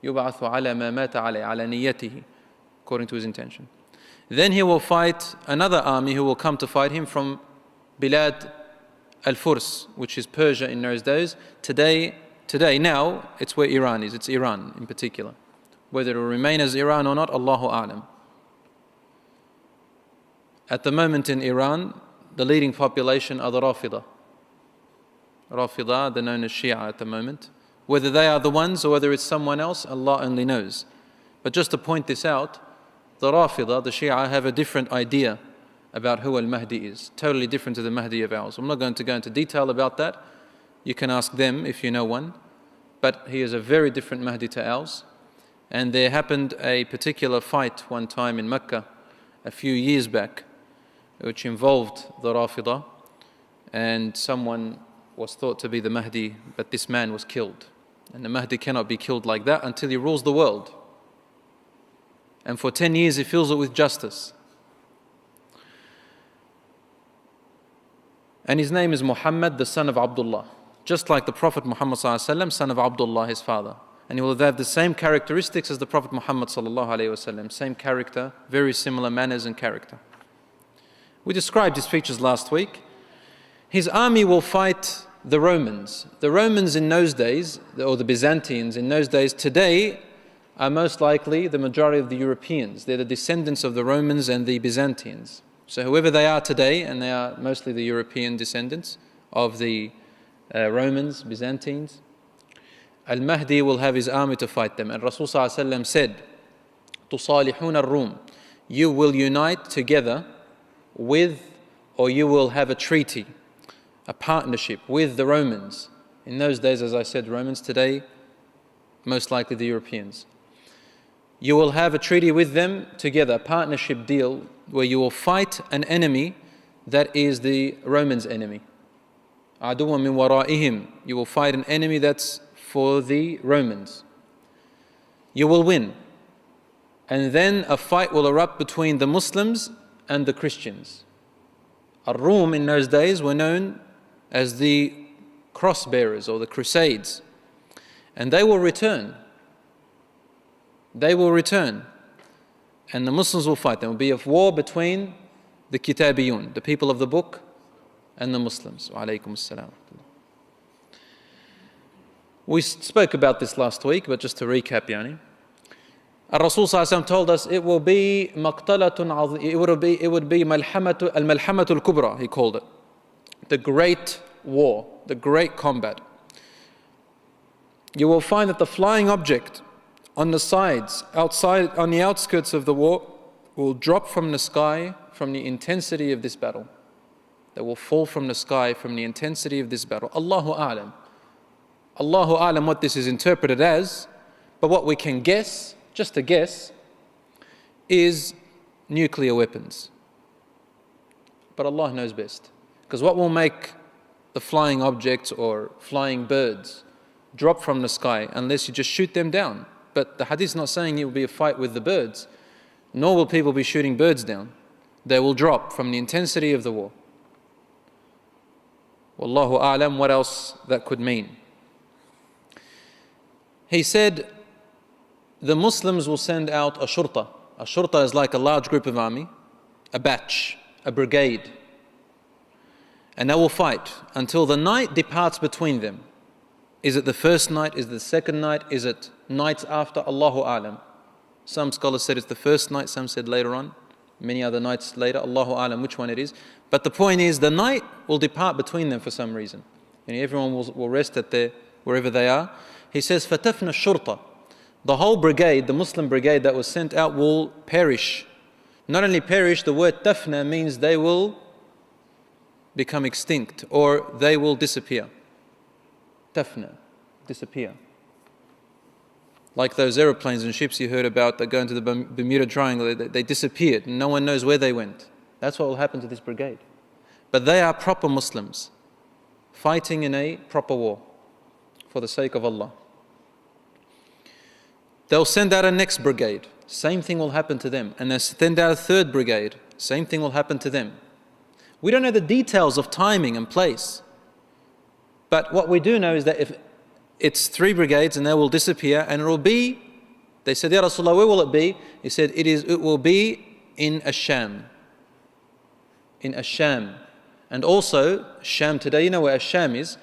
يُبْعَثُ عَلَى مَا مَاتَ عَلَيْهِ عَلَى نِيَّتِهِ, according to his intention. Then he will fight another army who will come to fight him from Bilad al-Furs, which is Persia in those days. Today, now, it's where Iran is. It's Iran in particular. Whether it will remain as Iran or not, Allahu A'lam. At the moment in Iran, the leading population are the Rafidah. Rafidah, they're known as Shia at the moment. Whether they are the ones or whether it's someone else, Allah only knows. But just to point this out, the Rafidah, the Shia, have a different idea about who al-Mahdi is. Totally different to the Mahdi of ours. I'm not going to go into detail about that. You can ask them if you know one. But he is a very different Mahdi to ours. And there happened a particular fight one time in Mecca a few years back, which involved the Rafidah, and someone was thought to be the Mahdi, but this man was killed. And the Mahdi cannot be killed like that until he rules the world. And for 10 years he fills it with justice. And his name is Muhammad, the son of Abdullah. Just like the Prophet Muhammad ﷺ, son of Abdullah, his father. And he will have the same characteristics as the Prophet Muhammad ﷺ. Same character, very similar manners and character. We described his features last week. His army will fight the Romans. The Romans in those days, or the Byzantines in those days, today are most likely the majority of the Europeans. They're the descendants of the Romans and the Byzantines. So whoever they are today, and they are mostly the European descendants of the Romans, Byzantines, Al-Mahdi will have his army to fight them. And Rasul ﷺ said, تُصَالِحُونَ الرُّومِ, you will unite together with, or you will have a treaty, a partnership with the Romans. In those days, as I said, Romans, today, most likely the Europeans. You will have a treaty with them together, a partnership deal, where you will fight an enemy that is the Romans' enemy. عَدُوًا مِّن وَرَائِهِمْ, you will fight an enemy that's for the Romans. You will win. And then a fight will erupt between the Muslims and the Christians. Ar-Rum in those days were known as the cross bearers or the Crusades. And they will return. They will return. And the Muslims will fight. There will be a war between the Kitabiyun, the people of the book, and the Muslims. Wa alaykum as-salam. We spoke about this last week, but just to recap, Yani. Rasul ﷺ told us it will be maqtalatun, it would be al-malhamatu al-kubra, he called it. The great war, the great combat. You will find that the flying object on the sides, outside, on the outskirts of the war, will drop from the sky from the intensity of this battle. They will fall from the sky from the intensity of this battle. Allahu A'lam. Allahu A'lam what this is interpreted as, but what we can guess, just a guess, is nuclear weapons. But Allah knows best. Because what will make the flying objects or flying birds drop from the sky unless you just shoot them down? But the hadith is not saying it will be a fight with the birds, nor will people be shooting birds down. They will drop from the intensity of the war. Wallahu a'lam what else that could mean. He said the Muslims will send out a shurta. A shurta is like a large group of army, a batch, a brigade. And they will fight until the night departs between them. Is it the first night? Is it the second night? Is it nights after? Allahu A'lam. Some scholars said it's the first night, some said later on, many other nights later. Allahu A'lam which one it is. But the point is the night will depart between them for some reason. and everyone will rest at wherever they are. He says, فَتَفْنَ الشُّرْطَ. The whole brigade, the Muslim brigade that was sent out, will perish. Not only perish, the word tafna means they will become extinct, or they will disappear. Tafna, disappear. Like those aeroplanes and ships you heard about that go into the Bermuda Triangle, they disappeared and no one knows where they went. That's what will happen to this brigade. But they are proper Muslims, fighting in a proper war for the sake of Allah. They'll send out a next brigade, same thing will happen to them. And they'll send out a third brigade, same thing will happen to them. We don't know the details of timing and place. But what we do know is that if it's 3 brigades and they will disappear, and it will be, they said, Ya Rasulullah, where will it be? He said, it will be in Asham. In Asham. And also, Sham today, you know where Asham is?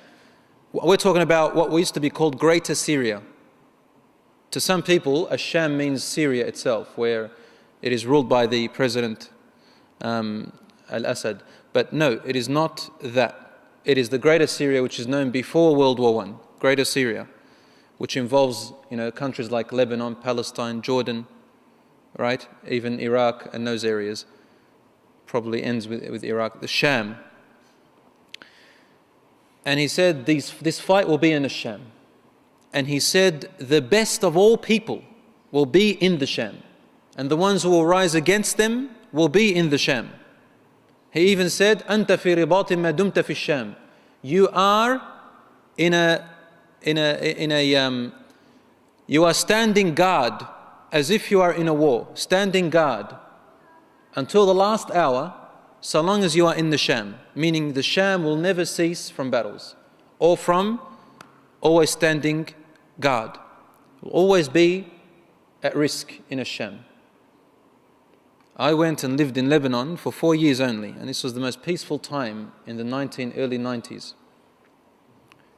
We're talking about what used to be called Greater Syria. To some people, Asham means Syria itself, where it is ruled by the president Assad. But no, it is not that. It is the Greater Syria, which is known before World War I. Greater Syria, which involves, countries like Lebanon, Palestine, Jordan, right? Even Iraq and those areas. Probably ends with Iraq, the Sham. And he said this fight will be in the Sham. And he said the best of all people will be in the Sham. And the ones who will rise against them will be in the Sham. He even said, أنت في رباط ما دمت في الشام. You are you are standing guard as if you are in a war, standing guard until the last hour, so long as you are in the Sham, meaning the Sham will never cease from battles or from always standing guard. Will always be at risk in a Sham. I went and lived in Lebanon for 4 years only, and this was the most peaceful time in the early 90s.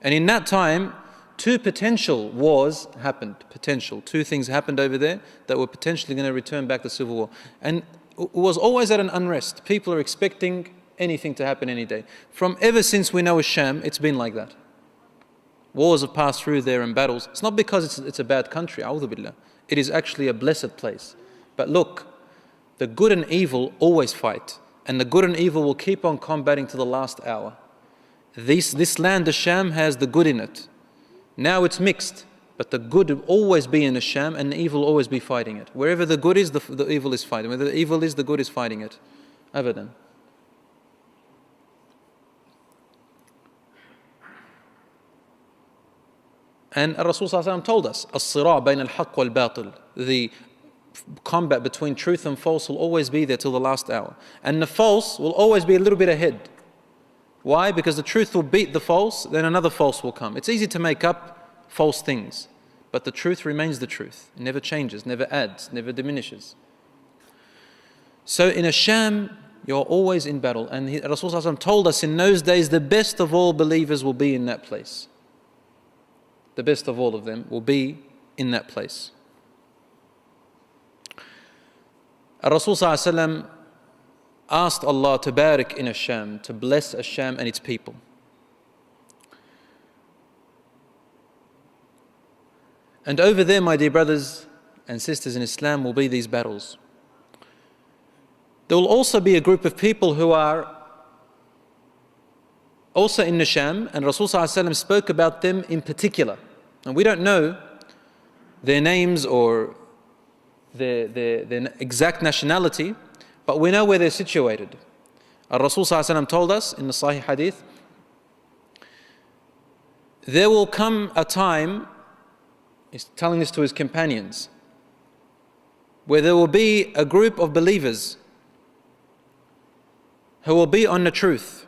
And in that time, 2 potential wars happened. 2 things happened over there that were potentially going to return back to civil war. And it was always at an unrest. People are expecting anything to happen any day. From ever since we know Sham, it's been like that. Wars have passed through there and battles. It's not because it's a bad country, a'udhu billah. It is actually a blessed place. But look, the good and evil always fight. And the good and evil will keep on combating to the last hour. This land, the Sham, has the good in it. Now it's mixed, but the good will always be in the Sham and the evil will always be fighting it. Wherever the good is, the evil is fighting. Where the evil is, the good is fighting it. Abadan. And Rasul told us, الصراع بين الحق والباطل. The combat between truth and false will always be there till the last hour. And the false will always be a little bit ahead. Why? Because the truth will beat the false, then another false will come. It's easy to make up false things, but the truth remains the truth. It never changes, never adds, never diminishes. So in a Sham, you're always in battle. And Rasulullah told us in those days, the best of all believers will be in that place. The best of all of them will be in that place. Rasulullah asked Allah to barik in Asham, to bless Asham and its people. And over there, my dear brothers and sisters in Islam, will be these battles. There will also be a group of people who are also in the Sham, and Rasulullah spoke about them in particular. And we don't know their names or their exact nationality, but we know where they're situated. Rasul told us in the Sahih Hadith, there will come a time, he's telling this to his companions, where there will be a group of believers who will be on the truth.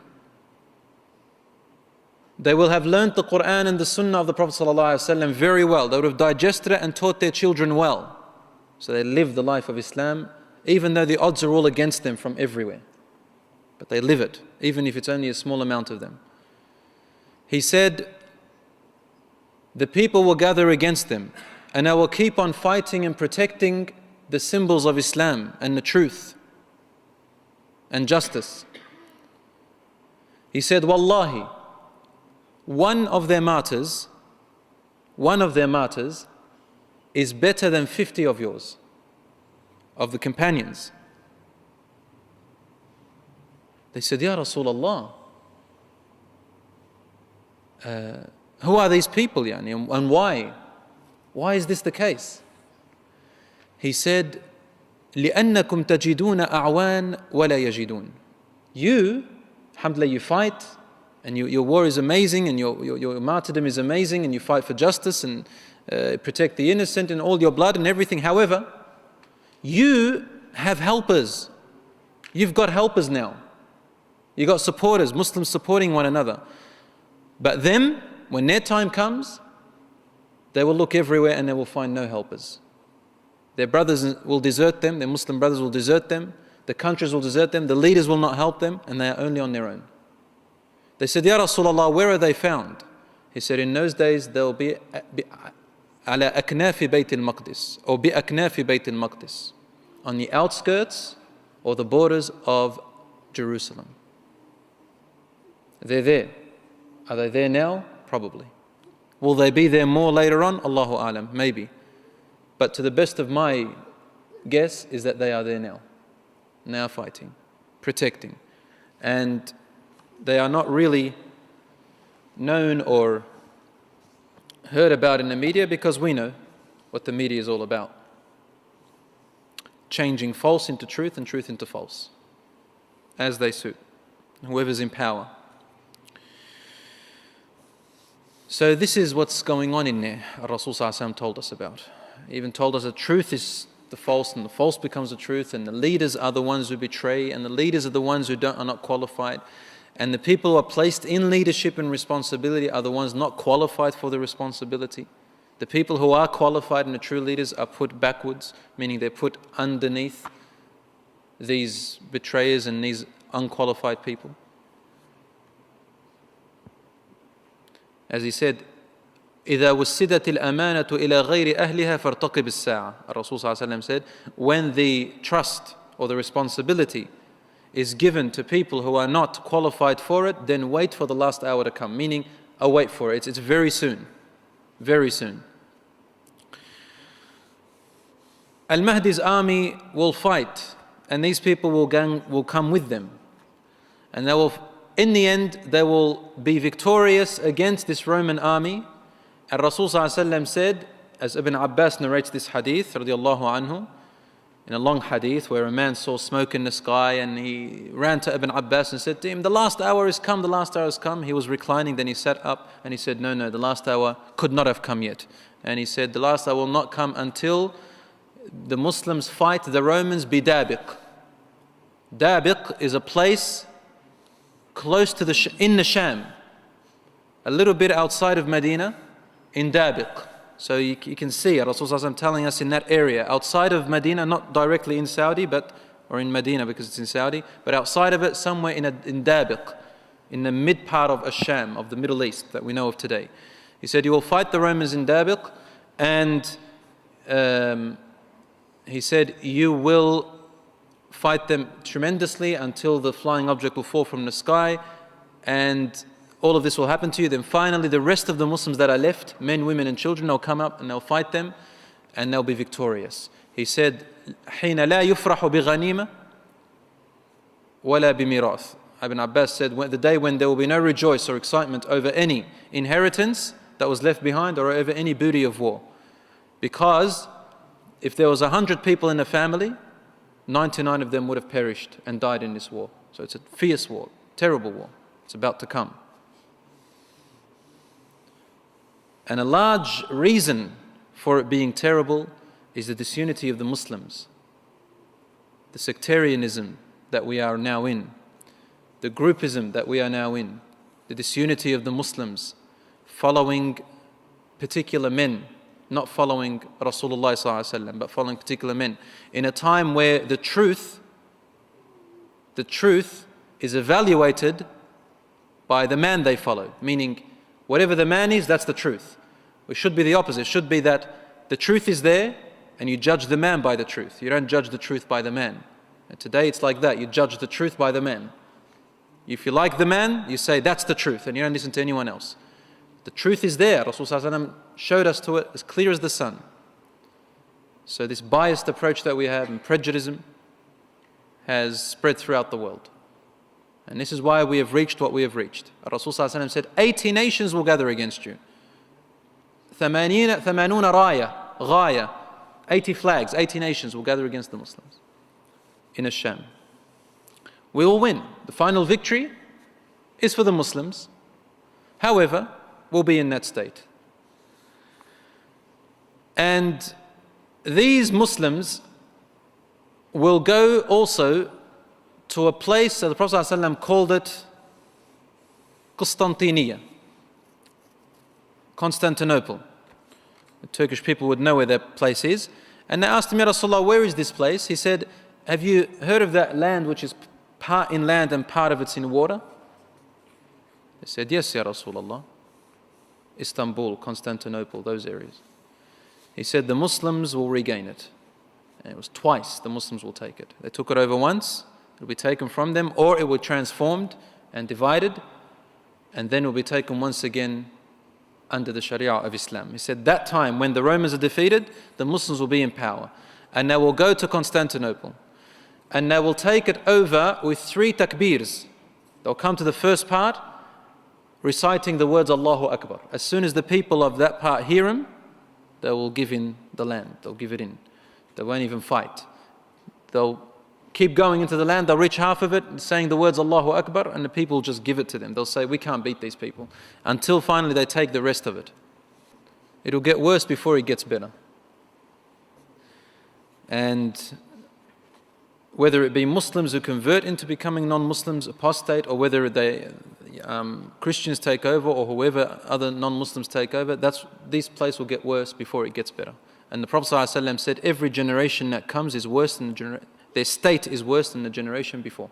They will have learnt the Quran and the Sunnah of the Prophet ﷺ very well. They would have digested it and taught their children well. So they live the life of Islam, even though the odds are all against them from everywhere. But they live it, even if it's only a small amount of them. He said, the people will gather against them, and I will keep on fighting and protecting the symbols of Islam and the truth and justice. He said, Wallahi, one of their martyrs is better than 50 of yours, of the companions. They said, Ya Rasulullah, who are these people, yani, and why? Why is this the case? He said, لِأَنَّكُمْ تَجِدُونَ أَعْوَانَ وَلَا يَجِدُونَ. You, alhamdulillah, you fight, and your war is amazing, and your martyrdom is amazing, and you fight for justice and protect the innocent and all your blood and everything. However, you have helpers. You've got helpers now. You've got supporters, Muslims supporting one another. But them, when their time comes, they will look everywhere and they will find no helpers. Their brothers will desert them, their Muslim brothers will desert them, the countries will desert them, the leaders will not help them, and they are only on their own. They said, Ya Rasulullah, where are they found? He said, in those days they will be على أكناف بيت المقدس or بأكناف بيت المقدس, on the outskirts or the borders of Jerusalem. They're there. Are they there now? Probably. Will they be there more later on? Allahu Alam, maybe. But to the best of my guess is that they are there now fighting, protecting. And they are not really known or heard about in the media because we know what the media is all about. Changing false into truth and truth into false, as they suit, whoever's in power. So this is what's going on in there, Rasul ﷺ told us about. He even told us the truth is the false and the false becomes the truth, and the leaders are the ones who betray, and the leaders are the ones who are not qualified, and the people who are placed in leadership and responsibility are the ones not qualified for the responsibility. The people who are qualified and the true leaders are put backwards, meaning they're put underneath these betrayers and these unqualified people. As he said, إِذَا وُسِّدَتِ الْأَمَانَةُ إِلَى غَيْرِ أَهْلِهَا فَارْتَقِبِ السَّاعَةِ. Rasul ﷺ said, when the trust or the responsibility is given to people who are not qualified for it, then wait for the last hour to come. Meaning, wait for it. It's very soon. Very soon. Al-Mahdi's army will fight, and these people will come with them. And they will, in the end, they will be victorious against this Roman army. And Rasul ﷺ said, as Ibn Abbas narrates this hadith, radiallahu anhu, in a long hadith where a man saw smoke in the sky and he ran to Ibn Abbas and said to him, the last hour has come, the last hour has come. He was reclining, then he sat up and he said, no, the last hour could not have come yet. And he said, the last hour will not come until the Muslims fight the Romans bidabiq. Dabiq is a place close to in the Sham, a little bit outside of Medina, in Dabiq. So you can see Rasulullah telling us in that area, outside of Medina, not directly in Saudi, or in Medina because it's in Saudi, but outside of it, somewhere in Dabiq, in the mid part of Asham, of the Middle East that we know of today. He said, you will fight the Romans in Dabiq, and he said, you will fight them tremendously until the flying object will fall from the sky, and all of this will happen to you. Then finally the rest of the Muslims that are left, men, women and children, they'll come up and they'll fight them and they'll be victorious. He said, حين لا يفرح بغنيمة ولا بميراث. Ibn Abbas said, the day when there will be no rejoice or excitement over any inheritance that was left behind or over any booty of war. Because if there was 100 people in a family, 99 of them would have perished and died in this war. So it's a fierce war, terrible war. It's about to come. And a large reason for it being terrible is the disunity of the Muslims, the sectarianism that we are now in, the groupism that we are now in, the disunity of the Muslims, following particular men, not following Rasulullah ﷺ, but following particular men, in a time where the truth is evaluated by the man they follow, meaning whatever the man is, that's the truth. It should be the opposite. It should be that the truth is there and you judge the man by the truth. You don't judge the truth by the man. And today it's like that. You judge the truth by the man. If you like the man, you say that's the truth and you don't listen to anyone else. The truth is there. Rasulullah showed us to it as clear as the sun. So this biased approach that we have and prejudice has spread throughout the world. And this is why we have reached what we have reached. Rasulullah said, 80 nations will gather against you. 80 raya, 80 flags, 80 nations will gather against the Muslims in Ash-Sham. We will win. The final victory is for the Muslims. However, we'll be in that state. And these Muslims will go also to a place that the Prophet ﷺ called it Constantinople. Constantinople. The Turkish people would know where that place is. And they asked him, Ya Rasulullah, where is this place? He said, have you heard of that land which is part in land and part of it's in water? They said, yes, Ya Rasulullah. Istanbul, Constantinople, those areas. He said, the Muslims will regain it. And it was twice the Muslims will take it. They took it over once, it will be taken from them, or it will be transformed and divided, and then it will be taken once again under the Sharia of Islam. He said, that time when the Romans are defeated, the Muslims will be in power. And they will go to Constantinople. And they will take it over with 3 takbirs. They'll come to the first part, reciting the words Allahu Akbar. As soon as the people of that part hear him, they will give in the land. They'll give it in. They won't even fight. They'll keep going into the land. They'll reach half of it, saying the words Allahu Akbar, and the people will just give it to them. They'll say, we can't beat these people. Until finally they take the rest of it. It'll get worse before it gets better. And whether it be Muslims who convert into becoming non-Muslims, apostate, or whether they Christians take over, or whoever other non-Muslims take over, this place will get worse before it gets better. And the Prophet ﷺ said, every generation that comes is worse than their state is worse than the generation before.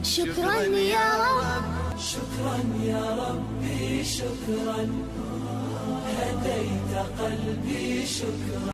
شكرا يا رب شكرا يا ربي شكرا هديت قلبي شكرا